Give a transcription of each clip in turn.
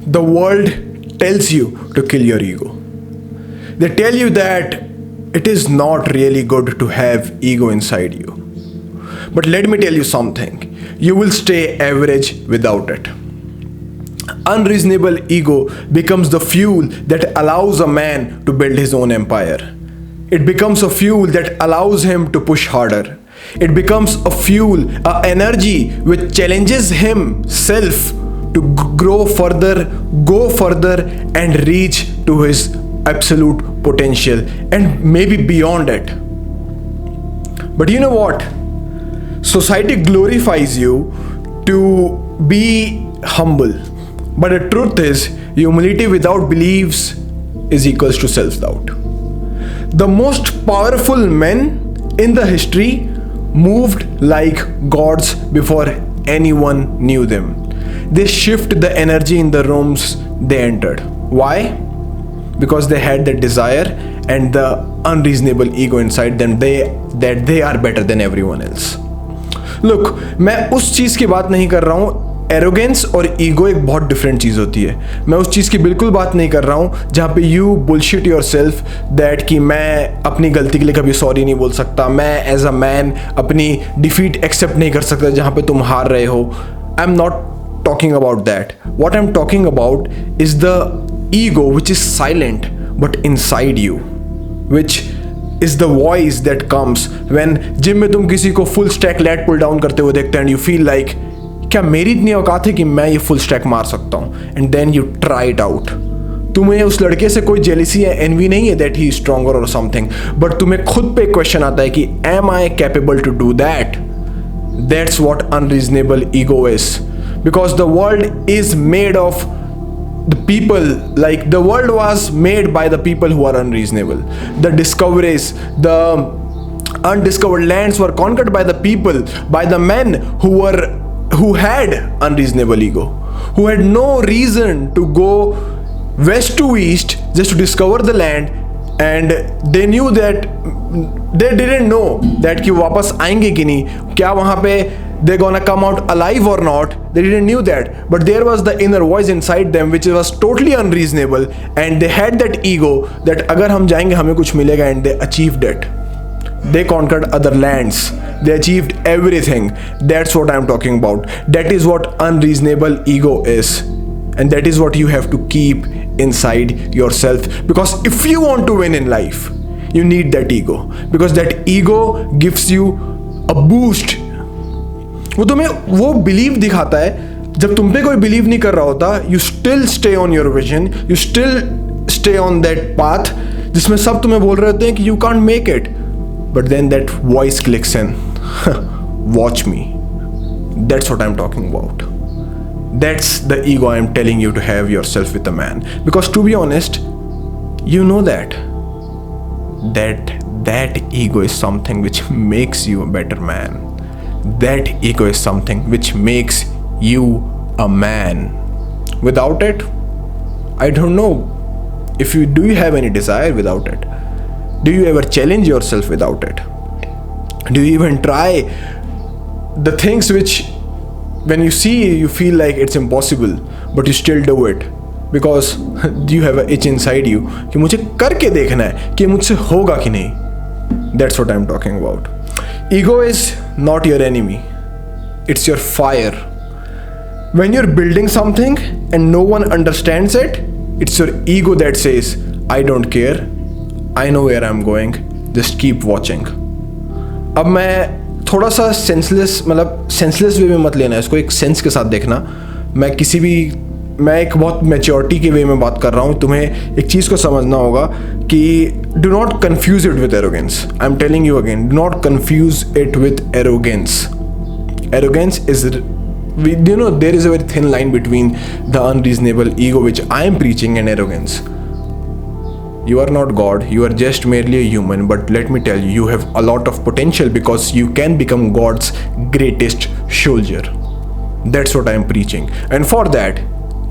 The world tells you to kill your ego. They tell you that it is not really good to have ego inside you. But let me tell you something. You will stay average without it. Unreasonable ego becomes the fuel that allows a man to build his own empire. It becomes a fuel that allows him to push harder. It becomes a fuel, an energy which challenges himself to grow further, go further, and reach to his absolute potential and maybe beyond it. But you know what? Society glorifies you to be humble. But the truth is, humility without beliefs is equals to self-doubt. The most powerful men in the history moved like gods before anyone knew them. They shift the energy in the rooms they entered. Why? Because they had the desire and the unreasonable ego inside them that they are better than everyone else. Look, मैं उस चीज़ की बात नहीं कर रहा हूँ. Arrogance और ego एक बहुत डिफरेंट चीज़ होती है. मैं उस चीज़ की बिल्कुल बात नहीं कर रहा हूँ जहाँ पे you bullshit your self that कि मैं अपनी गलती के लिए कभी सॉरी नहीं बोल सकता, मैं एज अ मैन अपनी डिफीट एक्सेप्ट नहीं कर सकता जहाँ पे तुम हार रहे हो. I am not talking about that. What I'm talking about is the ego which is silent but inside you, which is the voice that comes when gym में तुम किसी को full stack lat pull down करते हुए देखते हैं and you feel like क्या मेरी इतनी औकात है कि मैं ये फुल स्टैक मार सकता हूँ, and then you try it out. तुम्हें उस लड़के से कोई जेलिसी या एनवी नहीं है that he is stronger or something, but तुम्हें खुद पे क्वेश्चन आता है कि am I capable to do that? That's what unreasonable ego is. Because the world is made of the people, like the world was made by the people who are unreasonable. The discoveries, the undiscovered lands were conquered by the people, by the men who had unreasonable ego, who had no reason to go west to east just to discover the land, and they knew that they didn't know that कि वापस आएंगे कि नहीं, क्या वहाँ पे they're gonna come out alive or not. They didn't knew that, but there was the inner voice inside them which was totally unreasonable, and they had that ego that अगर हम जाएंगे हमें कुछ मिलेगा, and they achieved it. They conquered other lands. They achieved everything. That's what I'm talking about. That is what unreasonable ego is, and that is what you have to keep inside yourself. Because if you want to win in life, you need that ego, because that ego gives you a boost. वो तुम्हें वो believe दिखाता है जब तुम पे कोई believe नहीं कर रहा होता. You still stay on your vision, you still stay on that path जिसमें सब तुम्हें बोल रहे होते हैं कि you can't make it, but then that voice clicks in, watch me. That's what I am talking about. That's the ego I am telling you to have yourself with a man. Because to be honest, you know that ego is something which makes you a better man. That ego is something which makes you a man. Without it, I don't know if do you have any desire without it? Do you ever challenge yourself without it? Do you even try the things which when you see you feel like it's impossible, but you still do it because you have an itch inside you कि मुझे करके देखना है कि मुझसे होगा कि नहीं. That's what I'm talking about. Ego is not your enemy. It's your fire. When you're building something and no one understands it, it's your ego that says, I don't care. I know where I'm going. Just keep watching. अब मैं थोड़ा सा senseless वे में मत लेना, इसको एक sense के साथ देखना. मैं एक बहुत मैच्योरिटी के वे में बात कर रहा हूँ. तुम्हें एक चीज़ को समझना होगा कि do not confuse it with arrogance. I am telling you again, do not confuse it with arrogance. Arrogance is, you know, there is a very thin line between the unreasonable ego which I am preaching and arrogance. You are not God, you are just merely a human, but let me tell you, you have a lot of potential because you can become God's greatest soldier. That's what I am preaching, and for that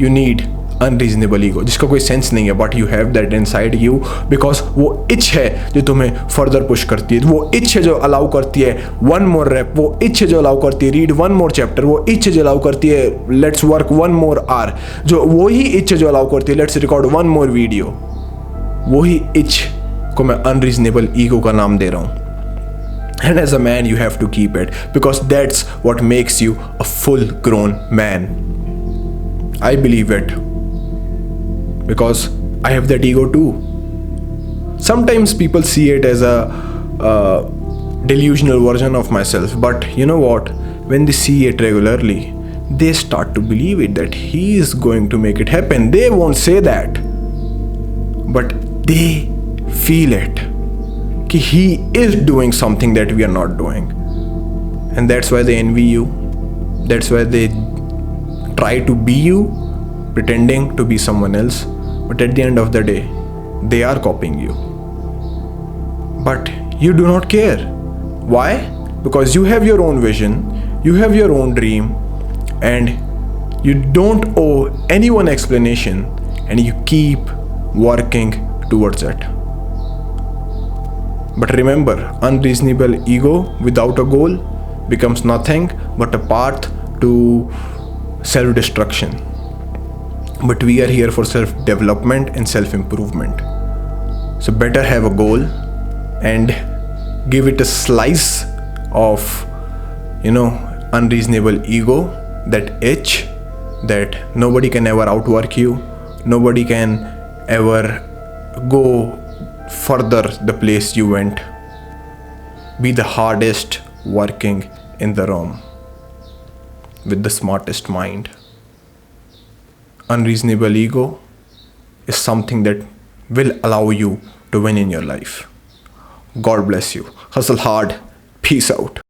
you need unreasonable ego, जिसका कोई sense नहीं है, but you have that inside you because वो itch है जो तुम्हें further push करती है, वो इच है जो अलाउ करती है वन मोर रैप, वो इच है जो अलाउ करती है रीड वन मोर चैप्टर, वो इच है जो अलाउ करती है let's work one more hour, जो वही इच है जो अलाउ करती है let's record one more video. वही इच को मैं अनरीजनेबल ईगो का नाम दे रहा हूँ। And as a man, you have to keep it because that's what makes you a full grown man. I believe it because I have that ego too. Sometimes people see it as a delusional version of myself, but you know what? When they see it regularly, they start to believe it that he is going to make it happen. They won't say that, but they feel it. He is doing something that we are not doing, and that's why they envy you. That's why they try to be you, pretending to be someone else, but at the end of the day they are copying you, but you do not care. Why? Because you have your own vision, you have your own dream, and you don't owe anyone explanation, and you keep working towards it. But remember, unreasonable ego without a goal becomes nothing but a path to self-destruction. But we are here for self-development and self-improvement. So better have a goal and give it a slice of, unreasonable ego, that itch that nobody can ever outwork you, nobody can ever go further the place you went. Be the hardest working in the room with the smartest mind. Unreasonable ego is something that will allow you to win in your life. God bless you. Hustle hard. Peace out.